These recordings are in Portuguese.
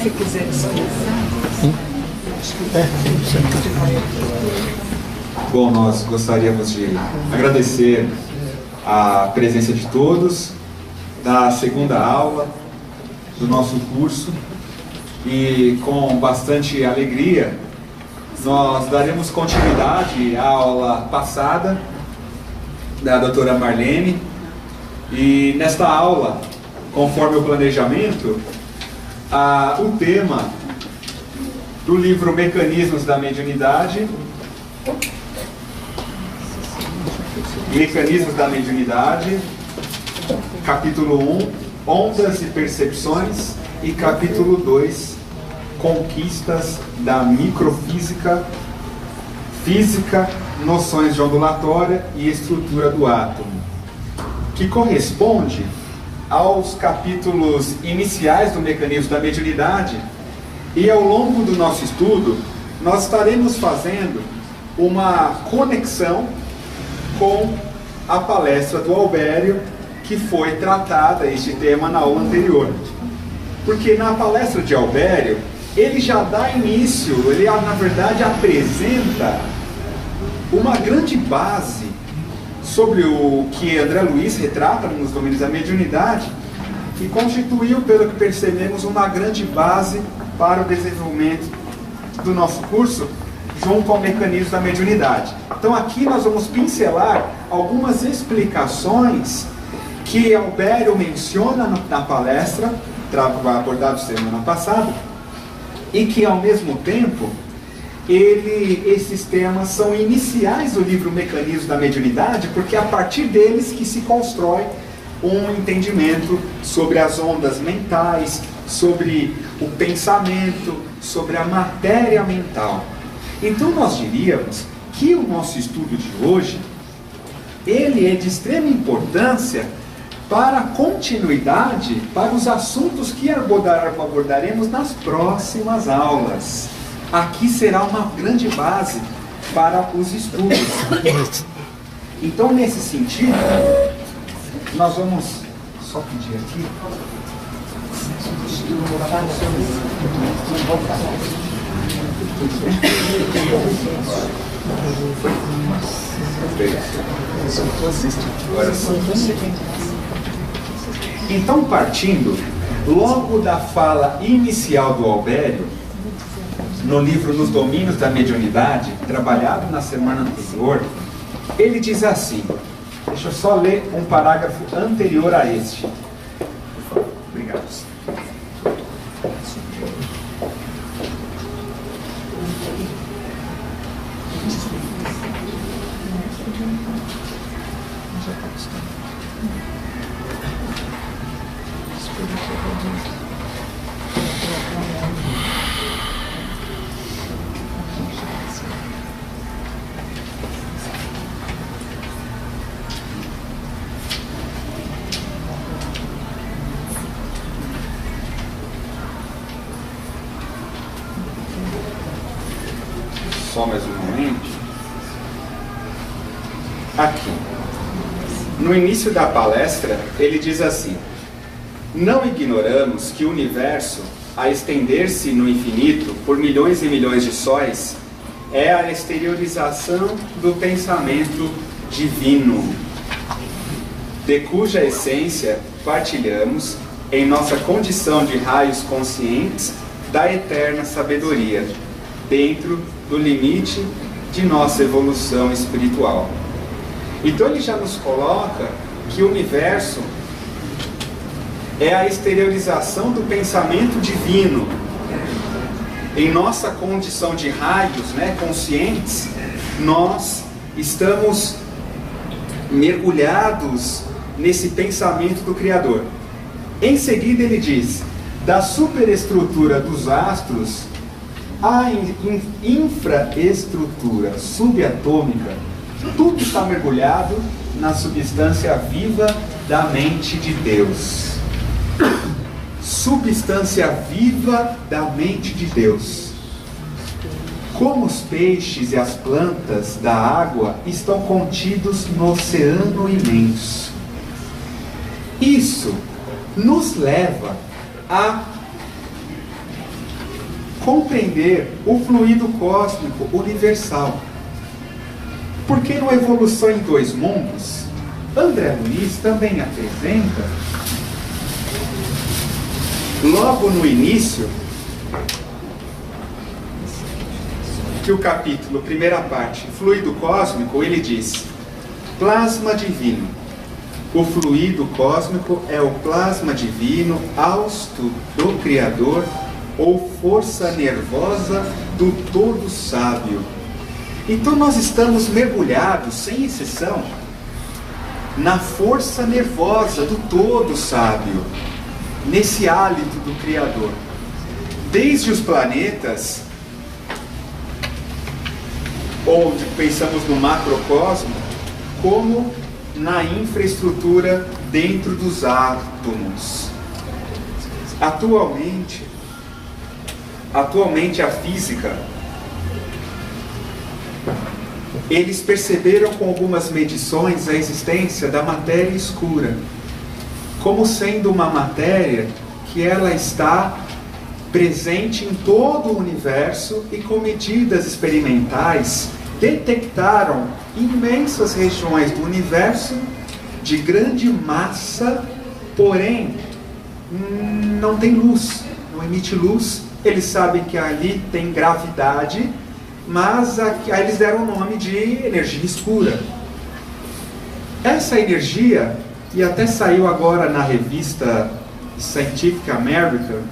Se quiser Bom, nós gostaríamos de agradecer a presença de todos da segunda aula do nosso curso e com bastante alegria nós daremos continuidade à aula passada da doutora Marlene, e nesta aula, conforme o planejamento, o tema do livro Mecanismos da Mediunidade, capítulo 1, Ondas e Percepções, e capítulo 2, Conquistas da Microfísica, Física, Noções de Ondulatória e Estrutura do Átomo, que corresponde aos capítulos iniciais do Mecanismo da Mediunidade. E ao longo do nosso estudo, nós estaremos fazendo uma conexão com a palestra do Albério, que foi tratada este tema na aula anterior. Porque na palestra de Albério, ele já dá início, ele na verdade apresenta uma grande base sobre o que André Luiz retrata nos domínios da mediunidade, e constituiu, pelo que percebemos, uma grande base para o desenvolvimento do nosso curso junto ao mecanismo da mediunidade. Então aqui nós vamos pincelar algumas explicações que Albério menciona na palestra, abordado semana passada, e que ao mesmo tempo esses temas são iniciais do livro Mecanismo da Mediunidade, porque é a partir deles que se constrói um entendimento sobre as ondas mentais, sobre o pensamento, sobre a matéria mental. Então nós diríamos que o nosso estudo de hoje, ele é de extrema importância para a continuidade, para os assuntos que abordaremos nas próximas aulas. Aqui será uma grande base para os estudos. Então, nesse sentido, nós vamos só pedir aqui. Então, partindo logo da fala inicial do Albério, no livro Nos Domínios da Mediunidade, trabalhado na semana anterior, ele diz assim, deixa eu só ler um parágrafo anterior a este. Por favor, obrigado. Só mais um momento. Aqui, no início da palestra, ele diz assim: não ignoramos que o universo, a estender-se no infinito por milhões e milhões de sóis, é a exteriorização do pensamento divino, de cuja essência partilhamos em nossa condição de raios conscientes da eterna sabedoria, dentro do limite de nossa evolução espiritual. Então ele já nos coloca que o universo é a exteriorização do pensamento divino. Em nossa condição de raios, conscientes, nós estamos mergulhados nesse pensamento do Criador. Em seguida ele diz, da superestrutura dos astros à infraestrutura subatômica, tudo está mergulhado na substância viva da mente de Deus. Substância viva da mente de Deus. Como os peixes e as plantas da água estão contidos no oceano imenso. Isso nos leva a compreender o fluido cósmico universal. Porque no Evolução em Dois Mundos, André Luiz também apresenta, logo no início, que o capítulo, primeira parte, fluido cósmico, ele diz: plasma divino. O fluido cósmico é o plasma divino, hausto do Criador, ou força nervosa do todo sábio. Então nós estamos mergulhados, sem exceção, na força nervosa do todo sábio, nesse hálito do Criador. Desde os planetas, onde pensamos no macrocosmo, como na infraestrutura dentro dos átomos. Atualmente a física, eles perceberam com algumas medições a existência da matéria escura, como sendo uma matéria que ela está presente em todo o universo, e com medidas experimentais detectaram imensas regiões do universo de grande massa, porém não tem luz, não emite luz. Eles sabem que ali tem gravidade, mas aí eles deram o nome de energia escura. Essa energia, e até saiu agora na revista Scientific American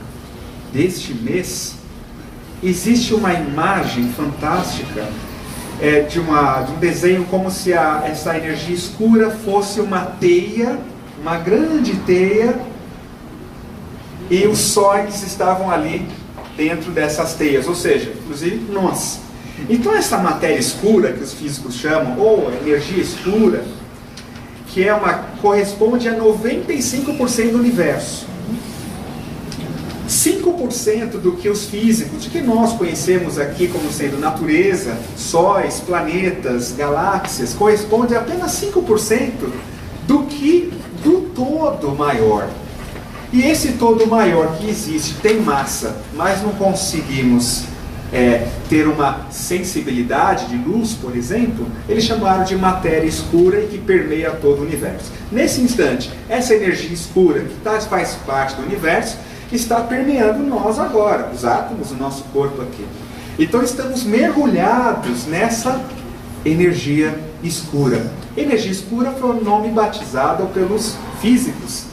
deste mês, existe uma imagem fantástica de um desenho como se essa energia escura fosse uma teia, uma grande teia, e os sóis estavam ali dentro dessas teias, ou seja, inclusive nós. Então essa matéria escura, que os físicos chamam, ou energia escura, que corresponde a 95% do universo. 5% do que os físicos, de que nós conhecemos aqui como sendo natureza, sóis, planetas, galáxias, corresponde a apenas 5% do todo maior. E esse todo maior que existe tem massa, mas não conseguimos ter uma sensibilidade de luz, por exemplo. Eles chamaram de matéria escura e que permeia todo o universo. Nesse instante, essa energia escura que faz parte do universo está permeando nós agora, os átomos do nosso corpo aqui. Então estamos mergulhados nessa energia escura. Energia escura foi o nome batizado pelos físicos.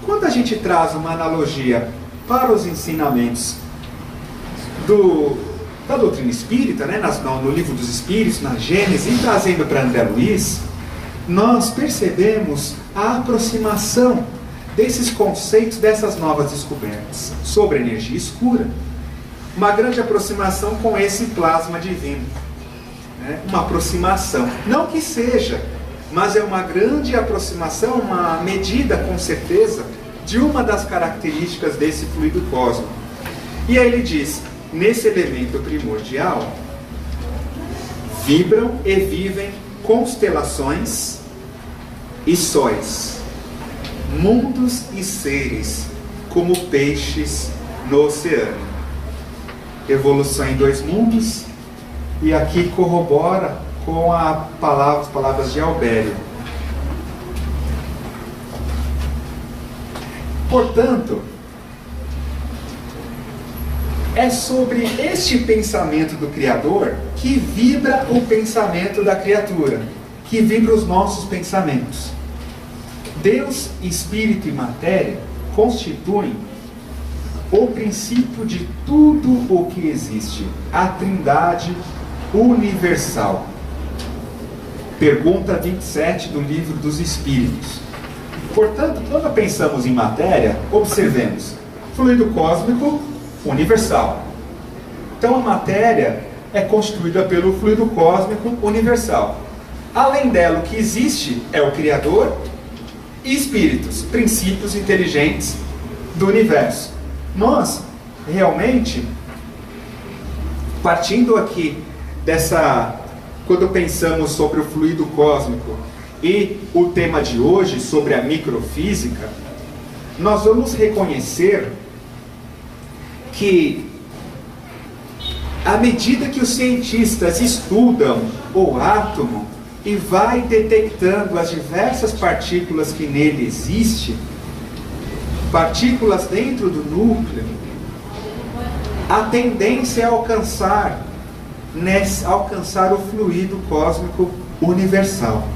Quando a gente traz uma analogia para os ensinamentos da doutrina espírita, né, no livro dos Espíritos, na Gênesis, e trazendo para André Luiz, nós percebemos a aproximação desses conceitos, dessas novas descobertas sobre a energia escura. Uma grande aproximação com esse plasma divino, né? Uma aproximação, não que seja, mas é uma grande aproximação, uma medida com certeza de uma das características desse fluido cósmico. E aí ele diz: nesse elemento primordial vibram e vivem constelações e sóis, mundos e seres, como peixes no oceano. Evolução em Dois Mundos, e aqui corrobora com as palavras de Albério. Portanto, é sobre este pensamento do Criador que vibra o pensamento da criatura, que vibra os nossos pensamentos. Deus, Espírito e Matéria constituem o princípio de tudo o que existe, a Trindade universal. Pergunta 27 do Livro dos Espíritos. Portanto, quando pensamos em matéria, observemos: fluido cósmico universal. Então a matéria é constituída pelo fluido cósmico universal. Além dela, o que existe é o Criador e espíritos, princípios inteligentes do universo. Nós, realmente, partindo aqui quando pensamos sobre o fluido cósmico e o tema de hoje sobre a microfísica, nós vamos reconhecer que, à medida que os cientistas estudam o átomo e vai detectando as diversas partículas que nele existem, partículas dentro do núcleo, a tendência é alcançar o fluido cósmico universal,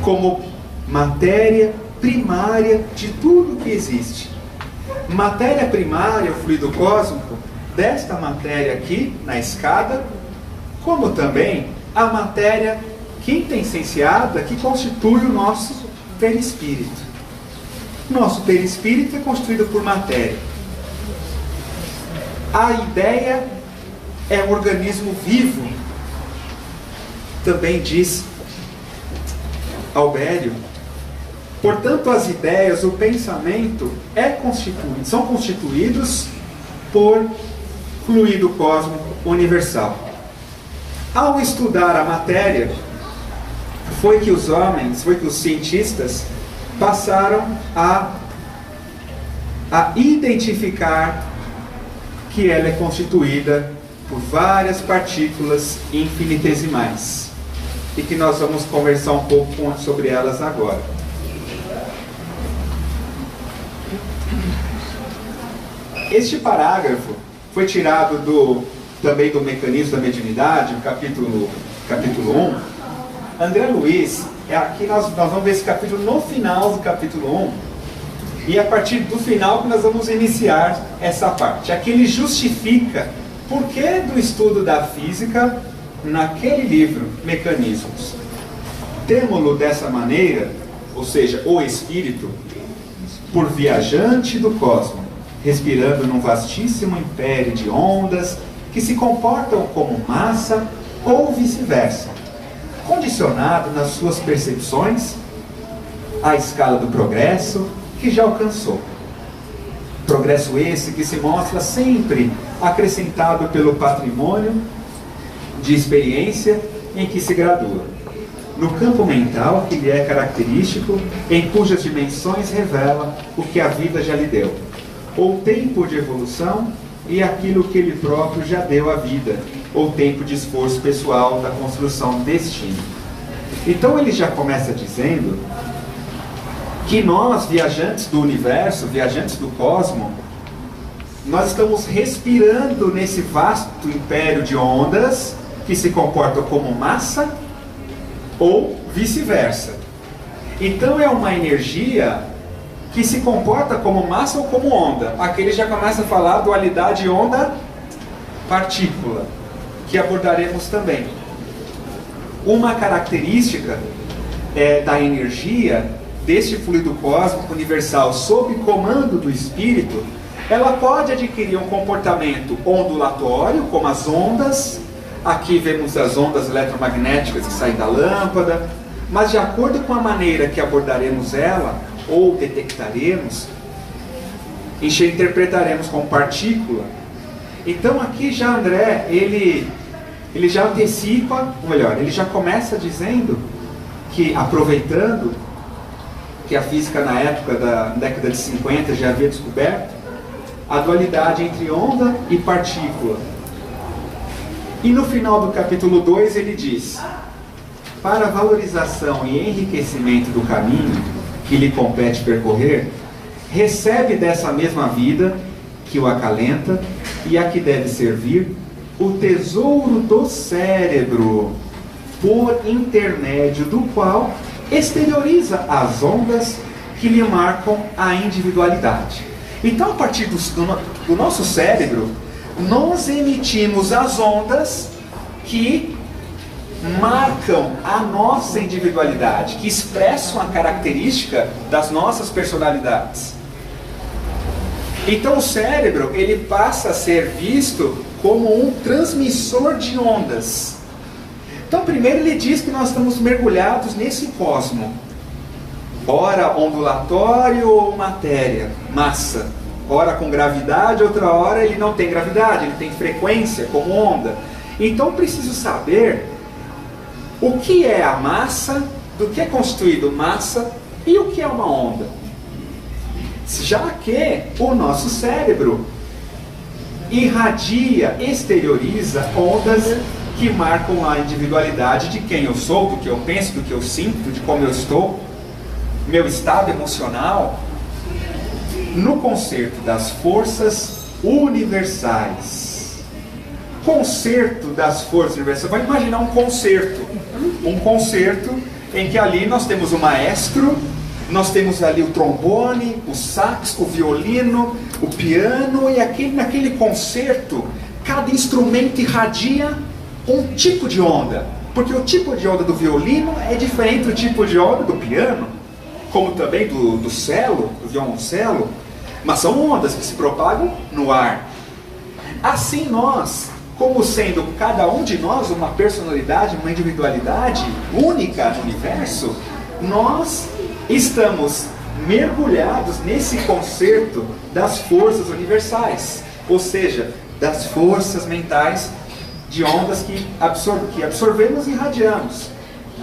como matéria primária de tudo que existe. Matéria primária, o fluido cósmico, desta matéria aqui, na escada, como também a matéria quintessenciada que constitui o nosso perispírito. Nosso perispírito é constituído por matéria. A ideia é um organismo vivo, também diz Albério. Portanto, as ideias, o pensamento são constituídos por fluido cósmico universal. Ao estudar a matéria, foi que os cientistas passaram a identificar que ela é constituída por várias partículas infinitesimais, e que nós vamos conversar um pouco sobre elas agora. Este parágrafo foi tirado também do Mecanismo da Mediunidade, o capítulo 1. André Luiz, aqui nós vamos ver esse capítulo no final do capítulo 1, e a partir do final que nós vamos iniciar essa parte. Aqui ele justifica por que do estudo da física naquele livro, Mecanismos. Temo-lo dessa maneira, ou seja, o espírito, por viajante do cosmos, respirando num vastíssimo império de ondas que se comportam como massa ou vice-versa, condicionado nas suas percepções à escala do progresso que já alcançou. Progresso esse que se mostra sempre acrescentado pelo patrimônio de experiência em que se gradua, no campo mental que lhe é característico, em cujas dimensões revela o que a vida já lhe deu, ou tempo de evolução e aquilo que ele próprio já deu à vida, ou tempo de esforço pessoal da construção do destino. Então ele já começa dizendo que nós, viajantes do universo, viajantes do cosmos, nós estamos respirando nesse vasto império de ondas que se comportam como massa ou vice-versa. Então é uma energia que se comporta como massa ou como onda. Aqui ele já começa a falar dualidade onda-partícula, que abordaremos também. Uma característica da energia deste fluido cósmico universal sob comando do espírito, ela pode adquirir um comportamento ondulatório, como as ondas. Aqui vemos as ondas eletromagnéticas que saem da lâmpada, mas de acordo com a maneira que abordaremos ela, ou detectaremos, interpretaremos como partícula. Então aqui já André, ele já antecipa, ou melhor, ele já começa dizendo que, aproveitando que a física na época da década de 50 já havia descoberto a dualidade entre onda e partícula. E no final do capítulo 2 ele diz: para a valorização e enriquecimento do caminho que lhe compete percorrer, recebe dessa mesma vida que o acalenta e a que deve servir o tesouro do cérebro, por intermédio do qual exterioriza as ondas que lhe marcam a individualidade. Então, a partir do nosso cérebro, nós emitimos as ondas que marcam a nossa individualidade, que expressam a característica das nossas personalidades. Então o cérebro, ele passa a ser visto como um transmissor de ondas. Então primeiro ele diz que nós estamos mergulhados nesse cosmo, ora ondulatório ou matéria, massa, ora com gravidade, outra hora ele não tem gravidade, ele tem frequência como onda. Então preciso saber o que é a massa do que é constituído massa e o que é uma onda. Já que o nosso cérebro irradia, exterioriza ondas que marcam a individualidade de quem eu sou, do que eu penso, do que eu sinto, de como eu estou, meu estado emocional, no concerto das forças universais. Concerto das forças universais. Vai imaginar um concerto em que ali nós temos o maestro, nós temos ali o trombone, o sax, o violino, o piano, e naquele concerto, cada instrumento irradia um tipo de onda, porque o tipo de onda do violino é diferente do tipo de onda do piano, como também do cello, do violoncelo, mas são ondas que se propagam no ar. Assim nós, como sendo cada um de nós uma personalidade, uma individualidade única no universo, nós estamos mergulhados nesse concerto das forças universais, ou seja, das forças mentais de ondas que absorvemos e irradiamos.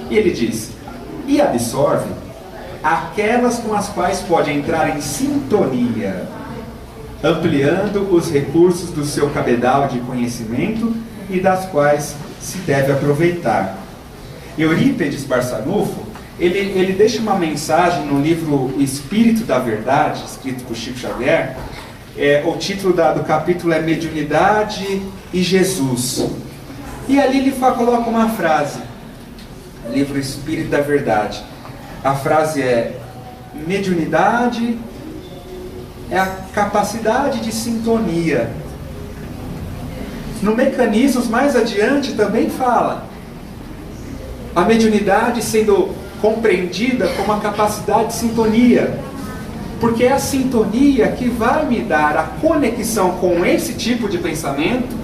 E ele diz, e absorve aquelas com as quais pode entrar em sintonia, ampliando os recursos do seu cabedal de conhecimento e das quais se deve aproveitar. Eurípides Barçanufo, ele deixa uma mensagem no livro Espírito da Verdade, escrito por Chico Xavier. O título do capítulo é Mediunidade e Jesus. E ali ele coloca uma frase, livro Espírito da Verdade. A frase é: mediunidade é a capacidade de sintonia. No Mecanismos, mais adiante, também fala a mediunidade sendo compreendida como a capacidade de sintonia, porque é a sintonia que vai me dar a conexão com esse tipo de pensamento,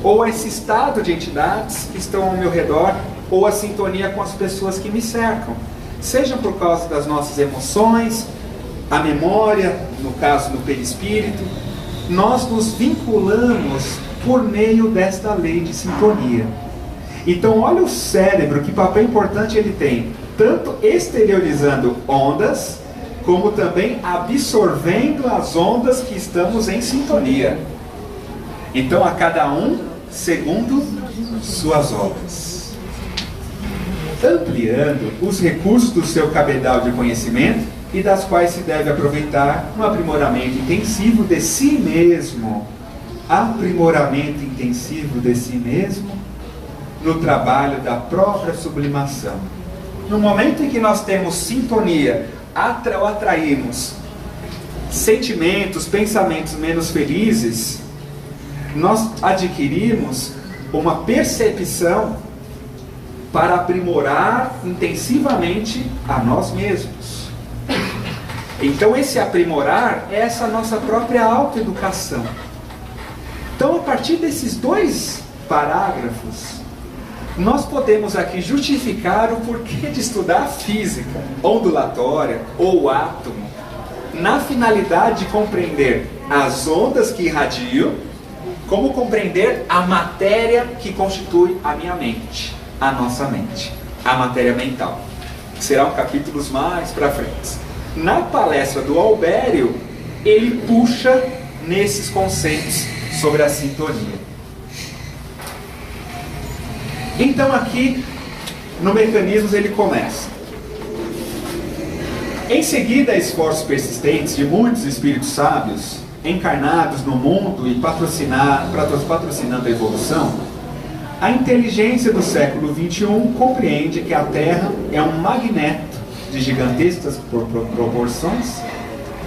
ou esse estado de entidades que estão ao meu redor, ou a sintonia com as pessoas que me cercam, seja por causa das nossas emoções, a memória, no caso do perispírito. Nós nos vinculamos por meio desta lei de sintonia. Então olha o cérebro, que papel importante ele tem, tanto exteriorizando ondas, como também absorvendo as ondas que estamos em sintonia. Então a cada um segundo suas obras, ampliando os recursos do seu cabedal de conhecimento e das quais se deve aproveitar no aprimoramento intensivo de si mesmo. Aprimoramento intensivo de si mesmo no trabalho da própria sublimação. No momento em que nós temos sintonia, atraímos sentimentos, pensamentos menos felizes, nós adquirimos uma percepção para aprimorar intensivamente a nós mesmos. Então esse aprimorar é essa nossa própria autoeducação. Então, a partir desses dois parágrafos, nós podemos aqui justificar o porquê de estudar a física ondulatória ou o átomo, na finalidade de compreender as ondas que irradiam, como compreender a matéria que constitui a minha mente, a nossa mente, a matéria mental. Serão capítulos mais para frente. Na palestra do Albério, ele puxa nesses conceitos sobre a sintonia. Então aqui, no Mecanismos, ele começa. Em seguida, esforços persistentes de muitos espíritos sábios, encarnados no mundo e patrocinando a evolução, a inteligência do século XXI compreende que a Terra é um magneto de gigantescas proporções,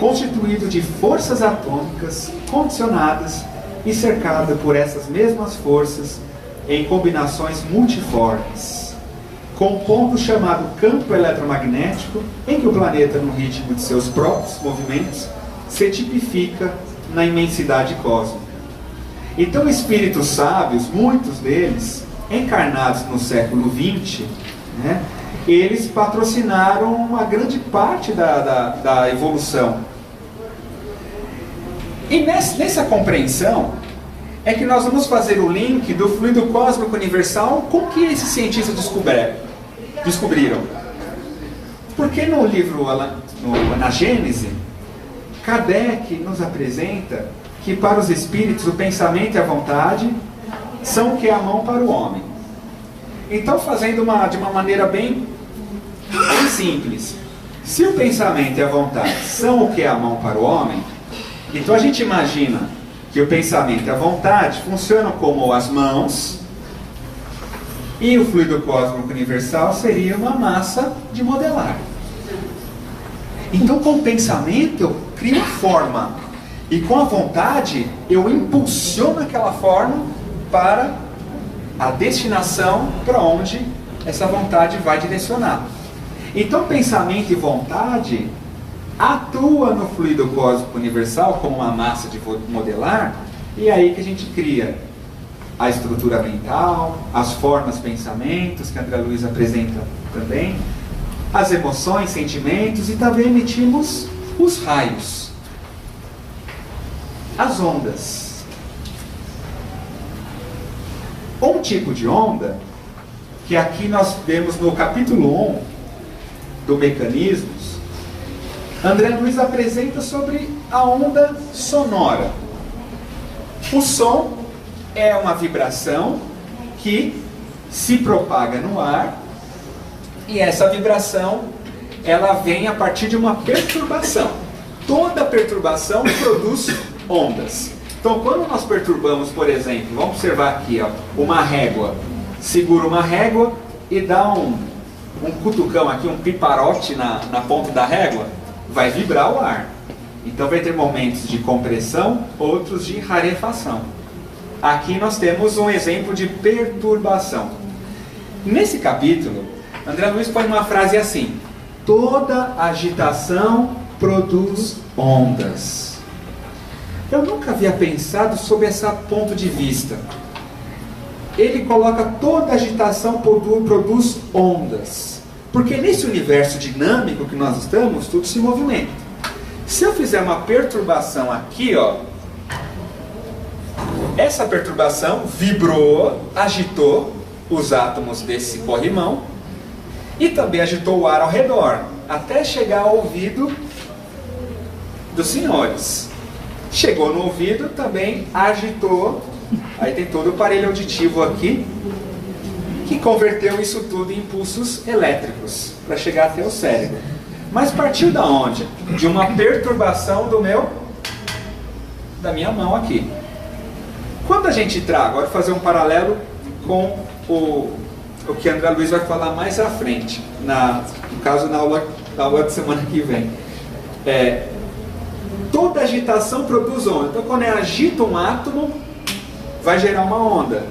constituído de forças atômicas condicionadas e cercada por essas mesmas forças em combinações multiformes, com um ponto chamado campo eletromagnético, em que o planeta, no ritmo de seus próprios movimentos, se tipifica na imensidade cósmica. Então, espíritos sábios, muitos deles, encarnados no século XX, eles patrocinaram uma grande parte da evolução. E nessa compreensão é que nós vamos fazer o link do fluido cósmico universal com que esses cientistas descobriram. Porque no livro, na Gênese, Kardec nos apresenta que para os espíritos o pensamento e a vontade são o que é a mão para o homem. Então, fazendo de uma maneira bem simples, se o pensamento e a vontade são o que é a mão para o homem, então a gente imagina que o pensamento e a vontade funcionam como as mãos, e o fluido cósmico universal seria uma massa de modelar. Então, com o pensamento eu crio uma forma, e com a vontade eu impulsiono aquela forma para a destinação para onde essa vontade vai direcionar. Então, pensamento e vontade atua no fluido cósmico universal como uma massa de modelar, e é aí que a gente cria a estrutura mental, as formas, pensamentos, que a André Luiz apresenta também, as emoções, sentimentos, e também emitimos os raios, as ondas. Um tipo de onda, que aqui nós vemos no capítulo 1 do Mecanismos, André Luiz apresenta sobre a onda sonora. O som é uma vibração que se propaga no ar, e essa vibração ela vem a partir de uma perturbação. Toda perturbação produz ondas. Então, quando nós perturbamos, por exemplo, vamos observar aqui, ó, uma régua, segura uma régua e dá um cutucão aqui, um piparote na ponta da régua, vai vibrar o ar. Então vai ter momentos de compressão, outros de rarefação. Aqui nós temos um exemplo de perturbação. Nesse capítulo, André Luiz põe uma frase assim: toda agitação produz ondas. Eu nunca havia pensado sobre esse ponto de vista. Ele coloca toda agitação produz ondas. Porque nesse universo dinâmico que nós estamos, tudo se movimenta. Se eu fizer uma perturbação aqui, ó, essa perturbação vibrou, agitou os átomos desse corrimão e também agitou o ar ao redor, até chegar ao ouvido dos senhores. Chegou no ouvido, também agitou, aí tem todo o aparelho auditivo aqui, que converteu isso tudo em impulsos elétricos, para chegar até o cérebro. Mas partiu da onde? De uma perturbação da minha mão aqui. Quando a gente traga, agora fazer um paralelo com o que André Luiz vai falar mais à frente, no caso na aula de semana que vem. Toda agitação produz onda. Então, quando agita um átomo, vai gerar uma onda.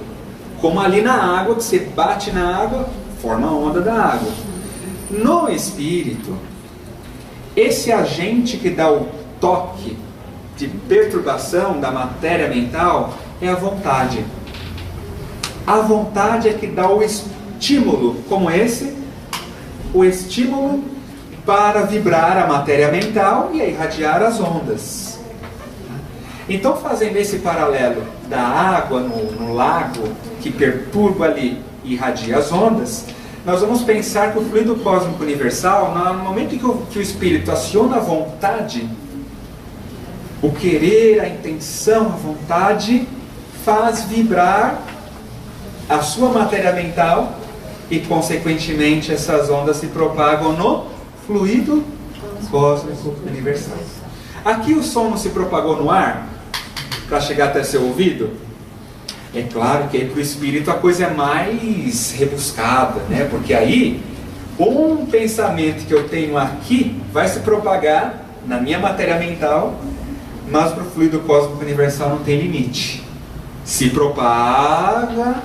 Como ali na água, que você bate na água, forma a onda da água. No espírito, esse agente que dá o toque de perturbação da matéria mental é a vontade. A vontade é que dá o estímulo, como esse, o estímulo para vibrar a matéria mental e irradiar as ondas. Então, fazendo esse paralelo da água no lago, que perturba ali e irradia as ondas, nós vamos pensar que o fluido cósmico universal, no momento em que o espírito aciona a vontade, o querer, a intenção, a vontade, faz vibrar a sua matéria mental e, consequentemente, essas ondas se propagam no fluido cósmico universal. Aqui o som não se propagou no ar para chegar até seu ouvido? É claro que aí para o espírito a coisa é mais rebuscada, né? Porque aí um pensamento que eu tenho aqui vai se propagar na minha matéria mental, mas para o fluido cósmico universal não tem limite. Se propaga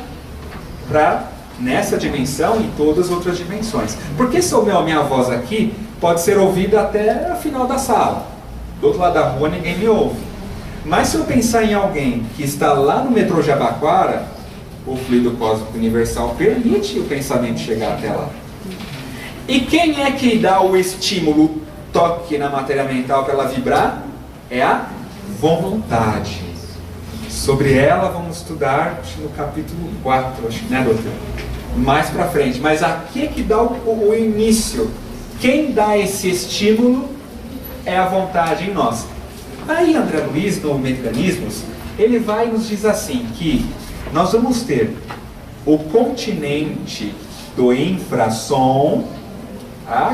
nessa dimensão e todas as outras dimensões. Porque se a minha voz aqui pode ser ouvida até o final da sala. Do outro lado da rua ninguém me ouve. Mas se eu pensar em alguém que está lá no metrô Jabaquara, o fluido cósmico universal permite o pensamento chegar até lá. E quem é que dá o estímulo, o toque na matéria mental para ela vibrar? É a vontade. Sobre ela vamos estudar no capítulo 4, acho que, né, doutor? Mais para frente. Mas aqui é que dá o início Quem dá esse estímulo é a vontade em nós. Aí André Luiz, no Mecanismos, ele vai nos diz assim, que nós vamos ter o continente do infrassom,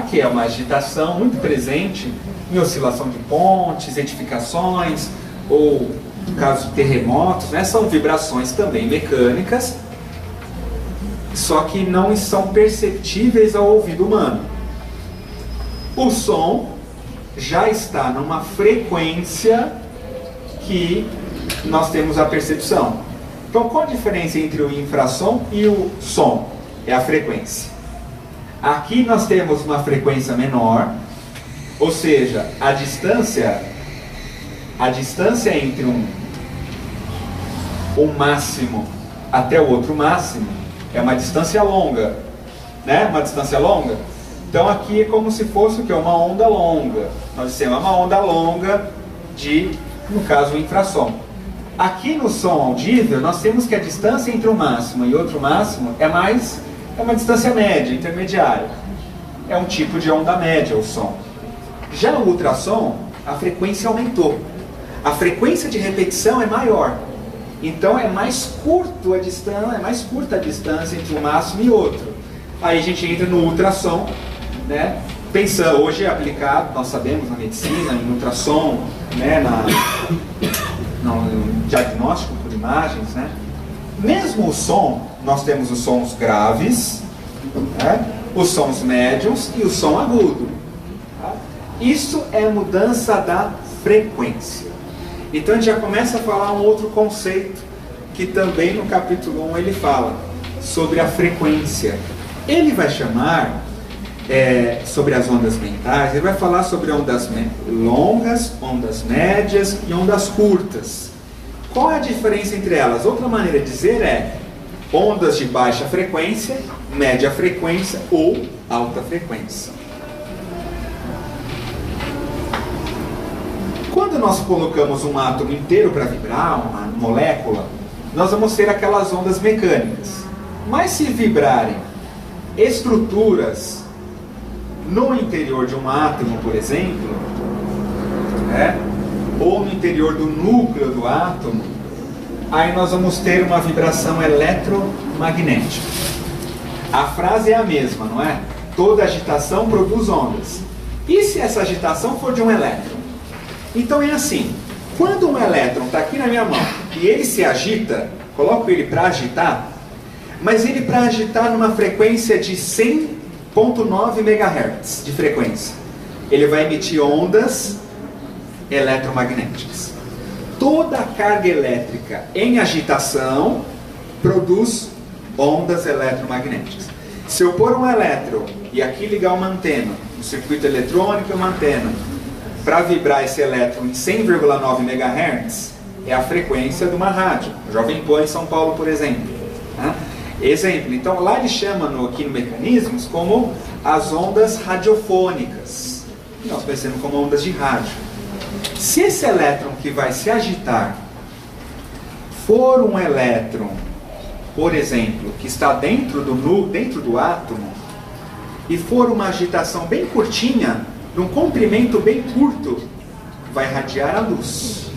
que é uma agitação muito presente em oscilação de pontes, edificações, ou no caso de terremotos, né, são vibrações também mecânicas, só que não são perceptíveis ao ouvido humano. O som já está numa frequência que nós temos a percepção. Então, qual a diferença entre o infrassom e o som? É a frequência. Aqui nós temos uma frequência menor, ou seja, a distância entre um máximo até o outro máximo é uma distância longa, né? Uma distância longa. Então aqui é como se fosse o que? Uma onda longa. Nós dissemos uma onda longa de, no caso, o infrassom. Aqui no som audível, nós temos que a distância entre um máximo e outro máximo é uma distância média, intermediária. É um tipo de onda média o som. Já o ultrassom, a frequência aumentou. A frequência de repetição é maior. Então é mais curta a distância entre um máximo e outro. Aí a gente entra no ultrassom, né? Pensando, hoje é aplicado, nós sabemos, na medicina, em ultrassom, né? No diagnóstico por imagens, né? Mesmo o som, nós temos os sons graves, né? Os sons médios e o som agudo. Tá? Isso é mudança da frequência. Então a gente já começa a falar um outro conceito, que também no capítulo 1 ele fala, sobre a frequência. Ele vai chamar, sobre as ondas mentais, ele vai falar sobre ondas longas, ondas médias e ondas curtas. Qual é a diferença entre elas? Outra maneira de dizer é ondas de baixa frequência, média frequência ou alta frequência. Quando nós colocamos um átomo inteiro para vibrar, uma molécula, nós vamos ter aquelas ondas mecânicas. Mas se vibrarem estruturas no interior de um átomo, por exemplo, ou no interior do núcleo do átomo, aí nós vamos ter uma vibração eletromagnética. A frase é a mesma, não é? Toda agitação produz ondas. E se essa agitação for de um elétron? Então é assim, quando um elétron está aqui na minha mão e ele se agita, coloco ele para agitar, mas ele para agitar numa frequência de 100.9 MHz de frequência. Ele vai emitir ondas eletromagnéticas. Toda carga elétrica em agitação produz ondas eletromagnéticas. Se eu pôr um elétron e aqui ligar uma antena, um circuito eletrônico e uma antena, para vibrar esse elétron em 100,9 MHz, é a frequência de uma rádio. Jovem Pan em São Paulo, por exemplo. Exemplo, então lá ele chama aqui no Mecanismos como as ondas radiofônicas. Nós conhecemos como ondas de rádio. Se esse elétron que vai se agitar for um elétron, por exemplo, que está dentro do átomo, e for uma agitação bem curtinha, num comprimento bem curto, vai radiar a luz.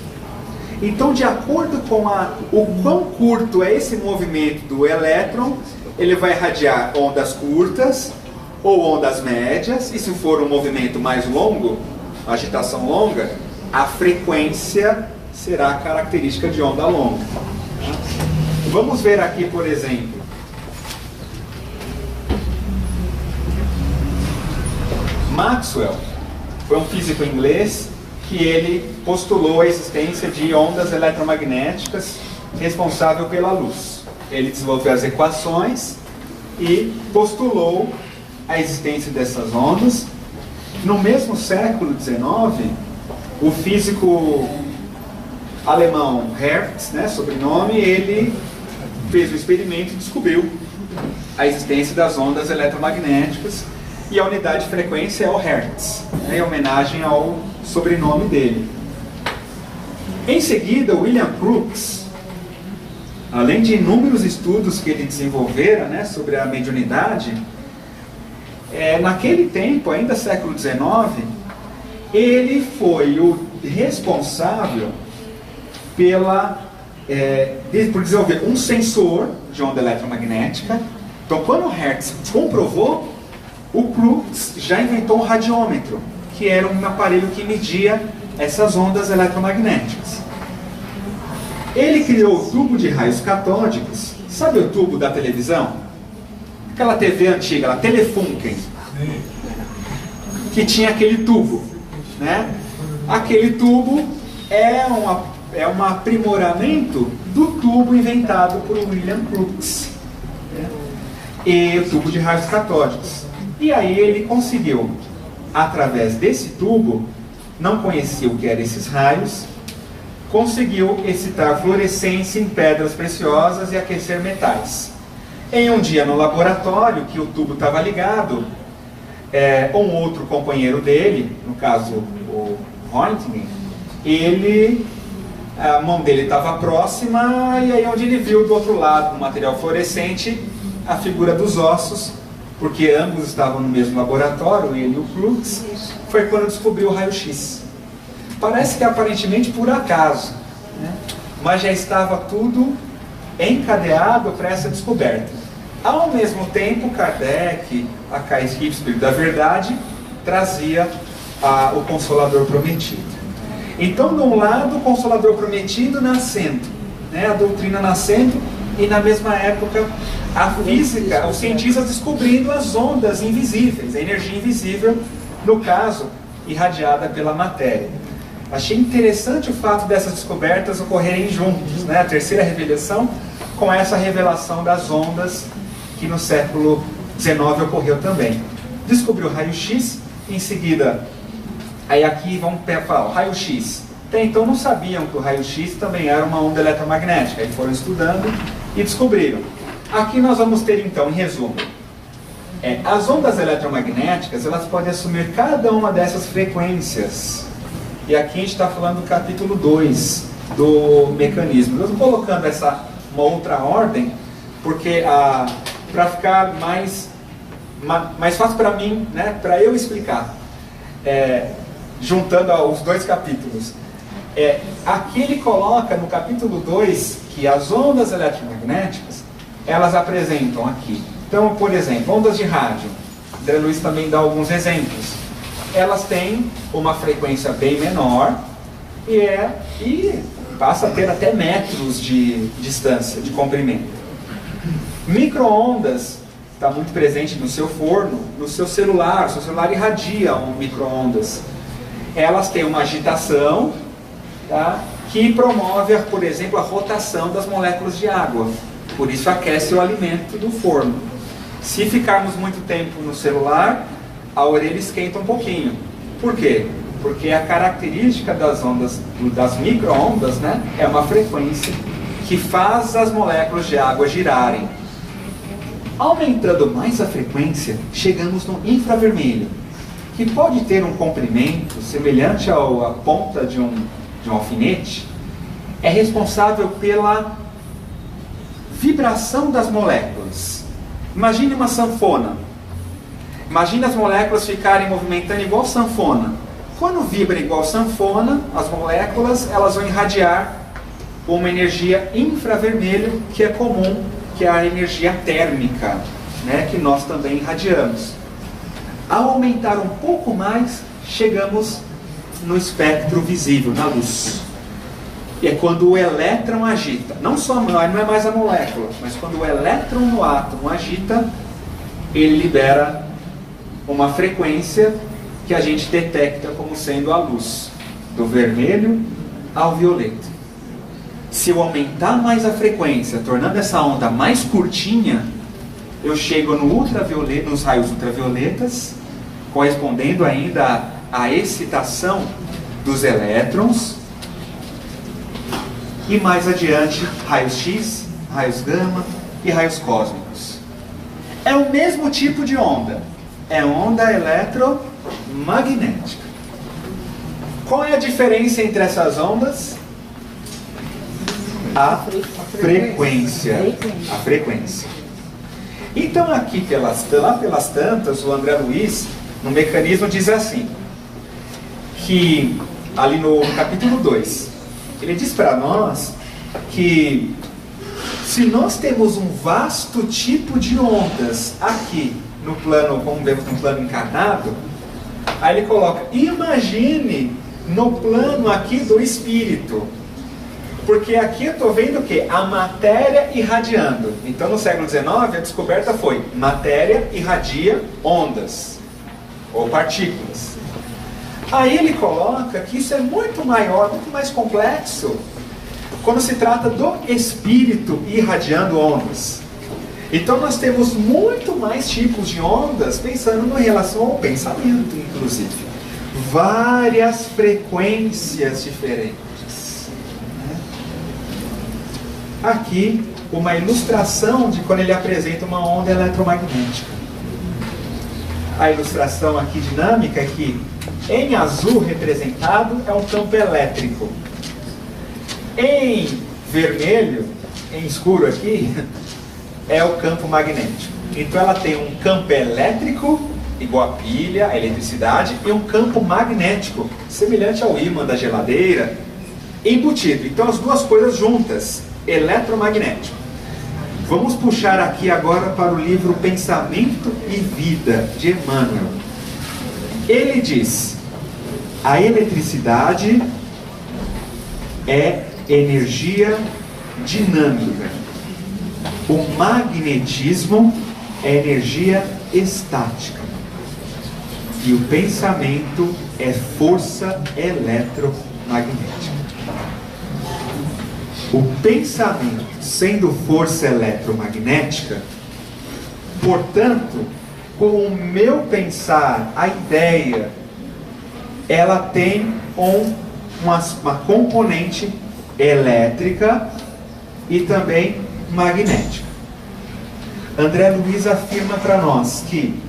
Então, de acordo com o quão curto é esse movimento do elétron, ele vai radiar ondas curtas ou ondas médias, e se for um movimento mais longo, uma agitação longa, a frequência será a característica de onda longa. Vamos ver aqui, por exemplo, Maxwell foi um físico inglês que ele postulou a existência de ondas eletromagnéticas responsável pela luz. Ele desenvolveu as equações e postulou a existência dessas ondas. No mesmo século XIX, o físico alemão Hertz, sobrenome, ele fez um experimento e descobriu a existência das ondas eletromagnéticas, e a unidade de frequência é o Hertz, em homenagem ao sobrenome dele. Em seguida, William Crookes, além de inúmeros estudos que ele desenvolvera sobre a mediunidade, naquele tempo, ainda século XIX, ele foi o responsável por desenvolver um sensor de onda eletromagnética. Então, quando o Hertz comprovou, o Crookes já inventou um radiômetro, que era um aparelho que media essas ondas eletromagnéticas. Ele criou o tubo de raios catódicos. Sabe o tubo da televisão? Aquela TV antiga, a Telefunken, que tinha aquele tubo, né? Aquele tubo é um aprimoramento do tubo inventado por William Crookes, né? E o tubo de raios catódicos. E aí ele conseguiu, através desse tubo, não conhecia o que eram esses raios, conseguiu excitar fluorescência em pedras preciosas e aquecer metais. Em um dia no laboratório, que o tubo estava ligado, um outro companheiro dele, no caso o Röntgen, a mão dele estava próxima, e aí onde ele viu do outro lado, no material fluorescente, a figura dos ossos, porque ambos estavam no mesmo laboratório, ele e o Crookes, foi quando descobriu o raio-x. Parece que aparentemente por acaso, né? Mas já estava tudo encadeado para essa descoberta. Ao mesmo tempo, Kardec, a K-Espírito, Espírito da Verdade, trazia o Consolador Prometido. Então, de um lado, o Consolador Prometido nascendo, né? A doutrina nascendo, e na mesma época a física, os cientistas descobrindo as ondas invisíveis, a energia invisível, no caso, irradiada pela matéria. Achei interessante o fato dessas descobertas ocorrerem juntos, né? A terceira revelação com essa revelação das ondas que no século XIX ocorreu também. Descobriu o raio-x, em seguida, aí aqui vamos falar, o raio-x. Até então não sabiam que o raio-x também era uma onda eletromagnética, aí foram estudando e descobriram. Aqui nós vamos ter então, em resumo, as ondas eletromagnéticas, elas podem assumir cada uma dessas frequências. E aqui a gente está falando do capítulo 2 do mecanismo. Eu estou colocando uma outra ordem, porque para ficar mais fácil para mim, né, para eu explicar, juntando os dois capítulos. Aqui ele coloca no capítulo 2 que as ondas eletromagnéticas, elas apresentam aqui. Então, por exemplo, ondas de rádio. André Luiz também dá alguns exemplos. Elas têm uma frequência bem menor e passa a ter até metros de distância, de comprimento. Micro-ondas está muito presente no seu forno, no seu celular. O seu celular irradia micro-ondas. Elas têm uma agitação, tá, que promove, por exemplo, a rotação das moléculas de água. Por isso aquece o alimento do forno. Se ficarmos muito tempo no celular, a orelha esquenta um pouquinho. Por quê? Porque a característica das ondas, das micro-ondas, né, é uma frequência que faz as moléculas de água girarem. Aumentando mais a frequência, chegamos no infravermelho, que pode ter um comprimento semelhante à ponta de um alfinete. É responsável pela vibração das moléculas. Imagine uma sanfona. Imagine as moléculas ficarem movimentando igual sanfona. Quando vibra igual sanfona, as moléculas elas vão irradiar uma energia infravermelho, que é comum, que é a energia térmica, né, que nós também irradiamos. Ao aumentar um pouco mais, chegamos no espectro visível, na luz. E é quando o elétron agita, não é mais a molécula, mas quando o elétron no átomo agita, ele libera uma frequência que a gente detecta como sendo a luz, do vermelho ao violeta. Se eu aumentar mais a frequência, tornando essa onda mais curtinha, eu chego no ultravioleta, nos raios ultravioletas, correspondendo ainda à excitação dos elétrons, e mais adiante, raios X, raios gama e raios cósmicos. É o mesmo tipo de onda, é onda eletromagnética. Qual é a diferença entre essas ondas? A frequência. A frequência. Então aqui, lá pelas tantas, o André Luiz, no mecanismo, diz assim, que ali no capítulo 2, ele diz para nós que se nós temos um vasto tipo de ondas aqui no plano, como vemos no plano encarnado, aí ele coloca, imagine no plano aqui do espírito. Porque aqui eu estou vendo o quê? A matéria irradiando. Então no século XIX a descoberta foi matéria irradia ondas ou partículas. Aí ele coloca que isso é muito maior, muito mais complexo quando se trata do espírito irradiando ondas. Então nós temos muito mais tipos de ondas, pensando em relação ao pensamento, inclusive. Várias frequências diferentes. Aqui, uma ilustração de quando ele apresenta uma onda eletromagnética. A ilustração aqui dinâmica é que em azul representado é um campo elétrico. Em vermelho, em escuro aqui, é o campo magnético. Então ela tem um campo elétrico, igual a pilha, a eletricidade, e um campo magnético, semelhante ao ímã da geladeira, embutido. Então as duas coisas juntas, eletromagnético. Vamos puxar aqui agora para o livro Pensamento e Vida, de Emmanuel. Ele diz, a eletricidade é energia dinâmica. O magnetismo é energia estática. E o pensamento é força eletromagnética. O pensamento, sendo força eletromagnética, portanto, com o meu pensar, a ideia, ela tem uma componente elétrica e também magnética. André Luiz afirma para nós que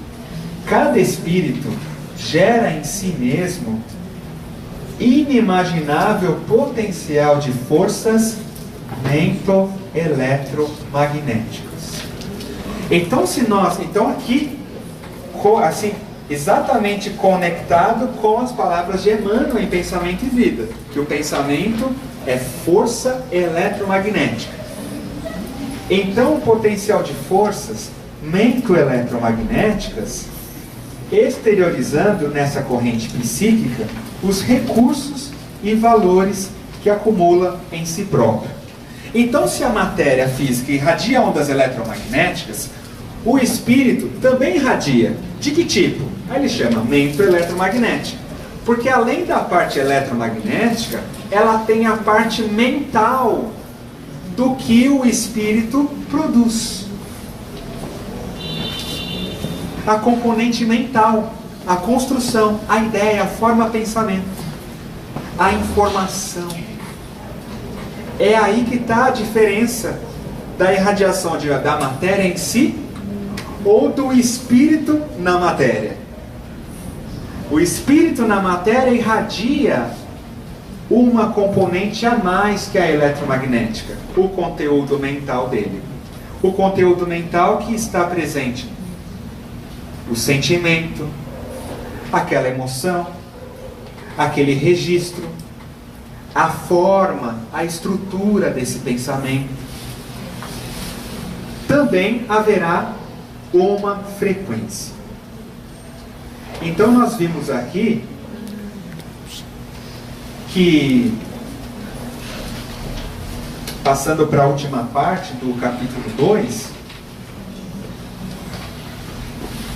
cada espírito gera em si mesmo inimaginável potencial de forças mento-eletromagnéticas. Então aqui, assim, exatamente conectado com as palavras de Emmanuel em Pensamento e Vida, que o pensamento é força eletromagnética. Então o potencial de forças mento-eletromagnéticas, exteriorizando nessa corrente psíquica os recursos e valores que acumula em si própria. Então, se a matéria física irradia ondas eletromagnéticas, o espírito também irradia. De que tipo? Aí ele chama mento eletromagnética. Porque além da parte eletromagnética, ela tem a parte mental do que o espírito produz. A componente mental, a construção, a ideia, a forma pensamento, a informação. É aí que está a diferença da irradiação da matéria em si ou do espírito na matéria. O espírito na matéria irradia uma componente a mais que a eletromagnética, o conteúdo mental dele. O conteúdo mental que está presente, o sentimento, aquela emoção, aquele registro, a forma, a estrutura desse pensamento. Também haverá uma frequência. Então nós vimos aqui que, passando para a última parte do capítulo 2,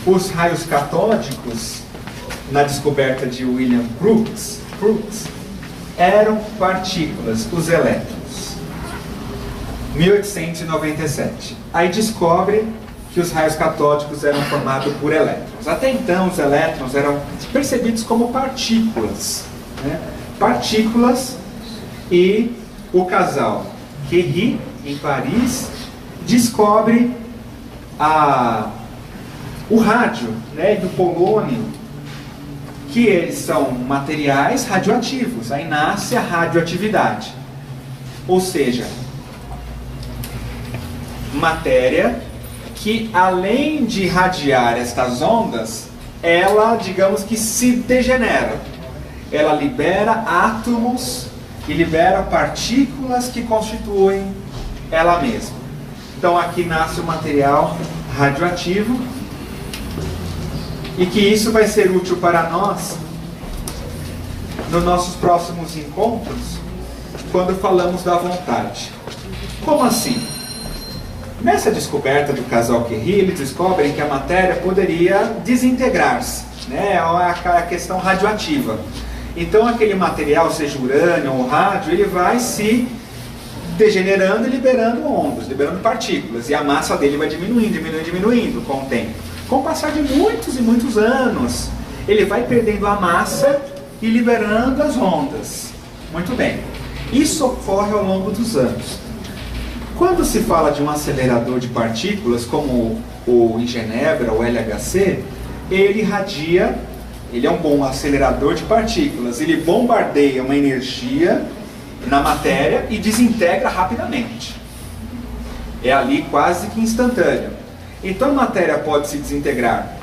os raios catódicos, na descoberta de William Crookes, eram partículas, os elétrons. 1897. Aí descobre que os raios catódicos eram formados por elétrons. Até então os elétrons eram percebidos como partículas, né? Partículas, e o casal Curie, em Paris, descobre o rádio, né, do polônio, que eles são materiais radioativos. Aí nasce a radioatividade. Ou seja, matéria que além de irradiar estas ondas, ela, digamos que se degenera. Ela libera átomos e libera partículas que constituem ela mesma. Então aqui nasce o material radioativo, e que isso vai ser útil para nós nos nossos próximos encontros, quando falamos da vontade. Como assim? Nessa descoberta do casal Curie, eles descobrem que a matéria poderia desintegrar-se, né? É a questão radioativa. Então aquele material, seja urânio ou rádio, ele vai se degenerando e liberando ondas, liberando partículas, e a massa dele vai diminuindo com o tempo. Com o passar de muitos e muitos anos, ele vai perdendo a massa e liberando as ondas. Muito bem. Isso ocorre ao longo dos anos. Quando se fala de um acelerador de partículas, como o em Genebra, o LHC, ele irradia, ele é um bom acelerador de partículas, ele bombardeia uma energia na matéria e desintegra rapidamente. É ali quase que instantâneo. Então a matéria pode se desintegrar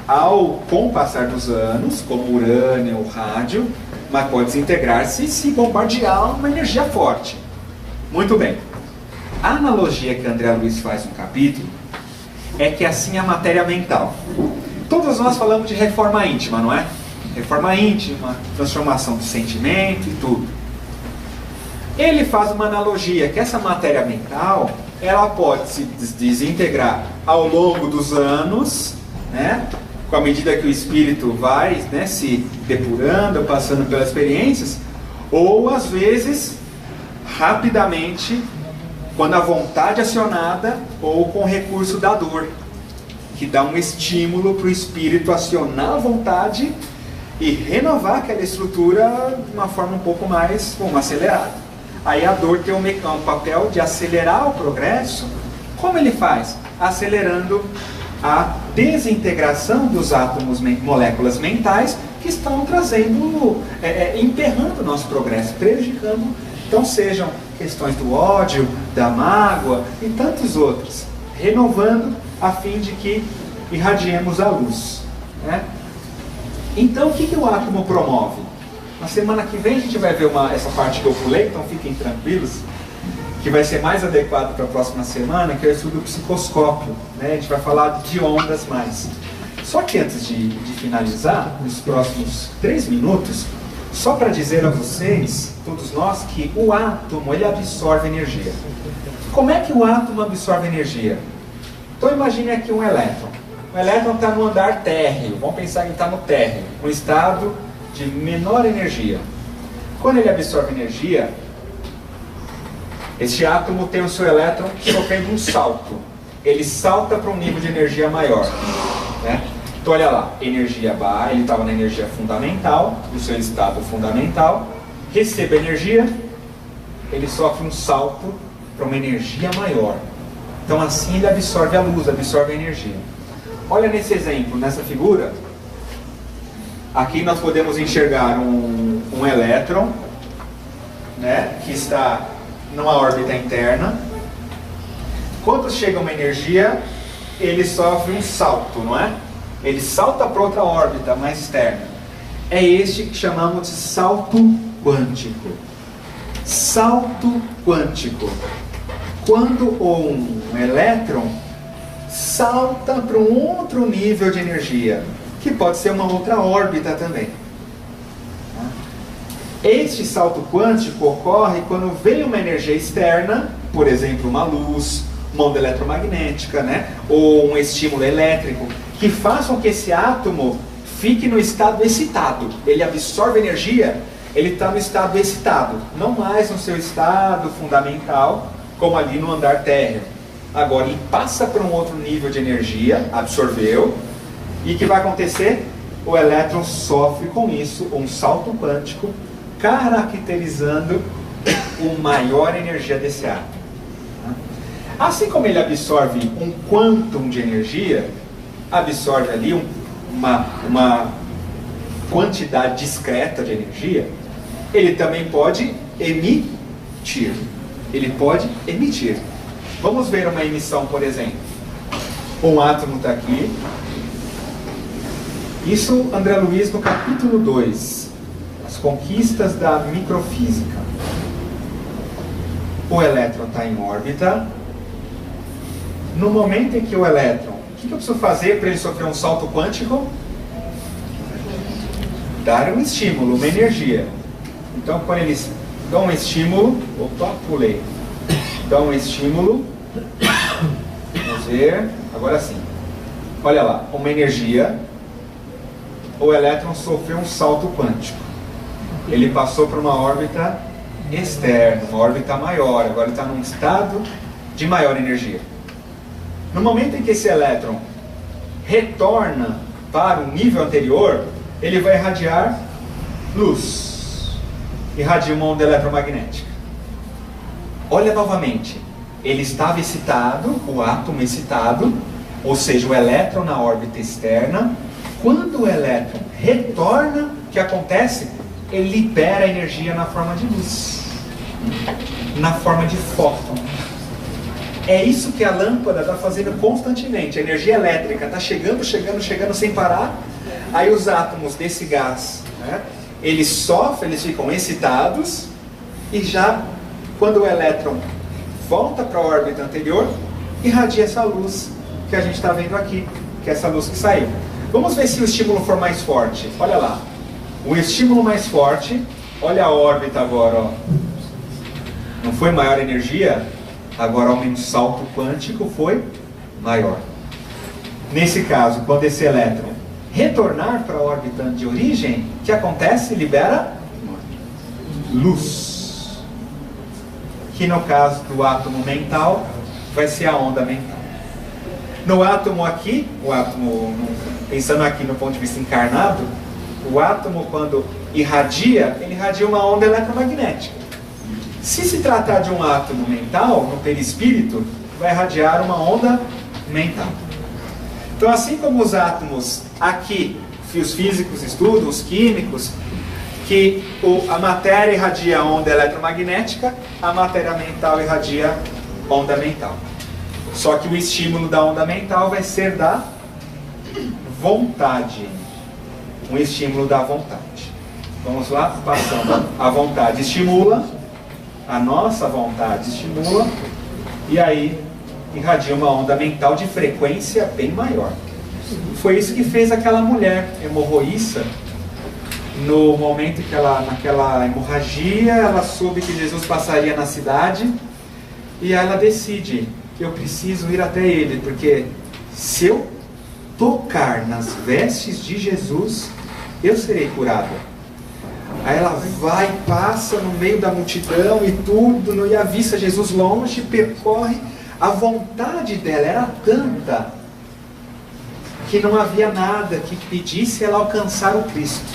com o passar dos anos, como o urânio ou rádio, mas pode desintegrar-se se bombardear uma energia forte. Muito bem. A analogia que André Luiz faz no capítulo é que assim é a matéria mental. Todos nós falamos de reforma íntima, não é? Reforma íntima, transformação do sentimento e tudo. Ele faz uma analogia que essa matéria mental, ela pode se desintegrar ao longo dos anos, né? Com a medida que o espírito vai, né, se depurando, passando pelas experiências, ou às vezes rapidamente, quando a vontade é acionada, ou com o recurso da dor, que dá um estímulo para o espírito acionar a vontade e renovar aquela estrutura de uma forma um pouco mais acelerada. Aí a dor tem um papel de acelerar o progresso. Como ele faz? Acelerando a desintegração dos átomos, moléculas mentais, que estão trazendo, emperrando o nosso progresso, prejudicando. Então sejam questões do ódio, da mágoa e tantos outros, renovando a fim de que irradiemos a luz, né? Então o que o átomo promove? Na semana que vem a gente vai ver essa parte que eu pulei, então fiquem tranquilos, que vai ser mais adequado para a próxima semana, que é o estudo do psicoscópio, né? A gente vai falar de ondas mais. Só que antes de finalizar, nos próximos 3 minutos, só para dizer a vocês, todos nós, que o átomo, ele absorve energia. Como é que o átomo absorve energia? Então imagine aqui um elétron. O elétron está no andar térreo, vamos pensar que ele está no térreo, um estado de menor energia. Quando ele absorve energia, este átomo tem o seu elétron sofrendo um salto. Ele salta para um nível de energia maior, né? Então olha lá, energia baixa, ele estava na energia fundamental, no seu estado fundamental, recebe energia, ele sofre um salto para uma energia maior. Então assim ele absorve a luz, absorve a energia. Olha nesse exemplo, nessa figura, aqui nós podemos enxergar um elétron, né, que está numa órbita interna. Quando chega uma energia, ele sofre um salto, não é? Ele salta para outra órbita mais externa. É este que chamamos de salto quântico. Salto quântico. Quando um elétron salta para um outro nível de energia, que pode ser uma outra órbita também. Este salto quântico ocorre quando vem uma energia externa, por exemplo, uma luz, uma onda eletromagnética, né? Ou um estímulo elétrico, que façam que esse átomo fique no estado excitado. Ele absorve energia, ele está no estado excitado, não mais no seu estado fundamental, como ali no andar térreo. Agora ele passa para um outro nível de energia, absorveu, e o que vai acontecer? O elétron sofre com isso um salto quântico, caracterizando uma maior energia desse átomo. Assim como ele absorve um quantum de energia, absorve ali uma quantidade discreta de energia, ele também pode emitir. Ele pode emitir. Vamos ver uma emissão, por exemplo. Um átomo está aqui. Isso, André Luiz, no capítulo 2, as conquistas da microfísica. O elétron está em órbita. No momento em que o elétron, o que eu preciso fazer para ele sofrer um salto quântico? Dar um estímulo, uma energia. Então, quando eles dão um estímulo, opa, pulei. Dão um estímulo, vamos ver, agora sim. Olha lá, uma energia, o elétron sofreu um salto quântico. Ele passou para uma órbita externa, uma órbita maior, agora ele está num estado de maior energia. No momento em que esse elétron retorna para o nível anterior, ele vai irradiar luz, irradia uma onda eletromagnética. Olha novamente, ele estava excitado, o átomo excitado, ou seja, o elétron na órbita externa. Quando o elétron retorna, o que acontece? Ele libera energia na forma de luz, na forma de fóton. É isso que a lâmpada está fazendo constantemente. A energia elétrica está chegando sem parar. Aí os átomos desse gás, né, eles sofrem, eles ficam excitados, e já quando o elétron volta para a órbita anterior, irradia essa luz que a gente está vendo aqui, que é essa luz que saiu. Vamos ver se o estímulo for mais forte. Olha lá, o estímulo mais forte, olha a órbita agora, ó. Não foi maior energia? Agora o salto quântico foi maior. Nesse caso, quando esse elétron retornar para a órbita de origem, o que acontece? Libera luz. Que no caso do átomo mental, vai ser a onda mental. No átomo aqui, o átomo, pensando aqui no ponto de vista encarnado, o átomo quando irradia, ele irradia uma onda eletromagnética. Se se tratar de um átomo mental, no perispírito, vai irradiar uma onda mental. Então, assim como os átomos aqui, os físicos estudam, os químicos, que a matéria irradia onda eletromagnética, a matéria mental irradia onda mental. Só que o estímulo da onda mental vai ser da vontade. Um estímulo da vontade. Vamos lá, passando. A vontade estimula, a nossa vontade estimula, e aí irradia uma onda mental de frequência bem maior. Foi isso que fez aquela mulher hemorroíça. No momento que naquela hemorragia, ela soube que Jesus passaria na cidade, e ela decide: eu preciso ir até ele, porque se eu tocar nas vestes de Jesus, eu serei curada. Aí ela vai, passa no meio da multidão e tudo, e avista Jesus longe, percorre. A vontade dela era tanta que não havia nada que pedisse ela alcançar o Cristo.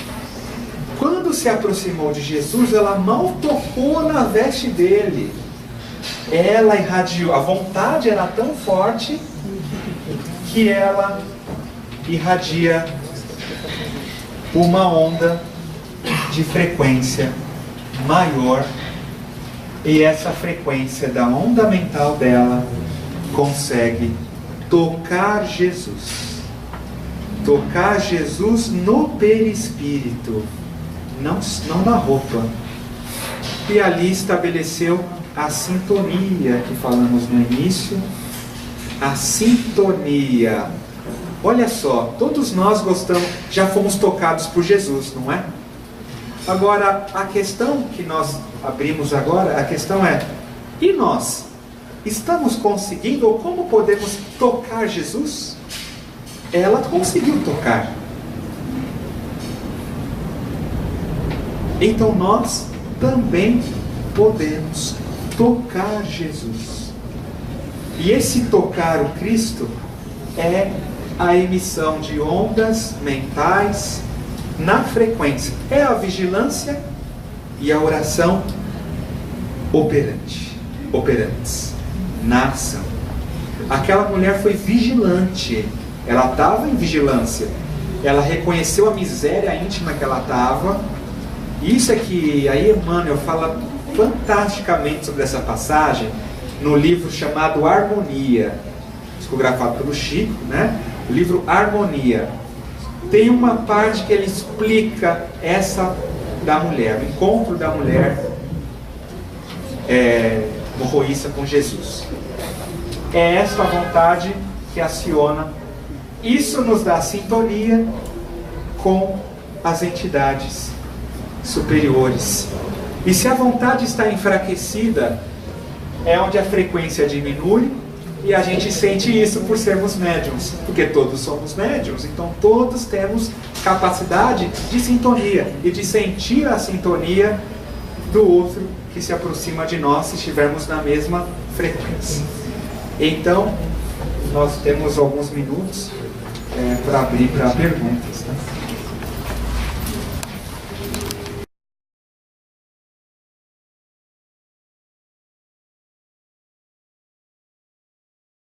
Quando se aproximou de Jesus, ela mal tocou na veste dele. Ela irradiou, a vontade era tão forte que ela irradia uma onda de frequência maior, e essa frequência da onda mental dela consegue tocar Jesus no perispírito, não na roupa, e ali estabeleceu a sintonia que falamos no início. A sintonia, olha só, todos nós gostamos, já fomos tocados por Jesus, não é? Agora, a questão que nós abrimos agora, a questão é: e nós? Estamos conseguindo, ou como podemos tocar Jesus? Ela conseguiu tocar. Então nós também podemos tocar Jesus. E esse tocar o Cristo é a emissão de ondas mentais na frequência. É a vigilância e a oração operantes na ação. Aquela mulher foi vigilante, ela estava em vigilância, ela reconheceu a miséria íntima que ela estava. Isso é que aí Emmanuel fala fantasticamente sobre essa passagem no livro chamado Harmonia, psicografado pelo Chico, né? O livro Harmonia. Tem uma parte que ele explica essa da mulher, o encontro da mulher morroíça com Jesus. É esta a vontade que aciona. Isso nos dá sintonia com as entidades superiores. E se a vontade está enfraquecida, é onde a frequência diminui, e a gente sente isso por sermos médiums, porque todos somos médiums, então todos temos capacidade de sintonia e de sentir a sintonia do outro que se aproxima de nós, se estivermos na mesma frequência. Então, nós temos alguns minutos para abrir para perguntas, né?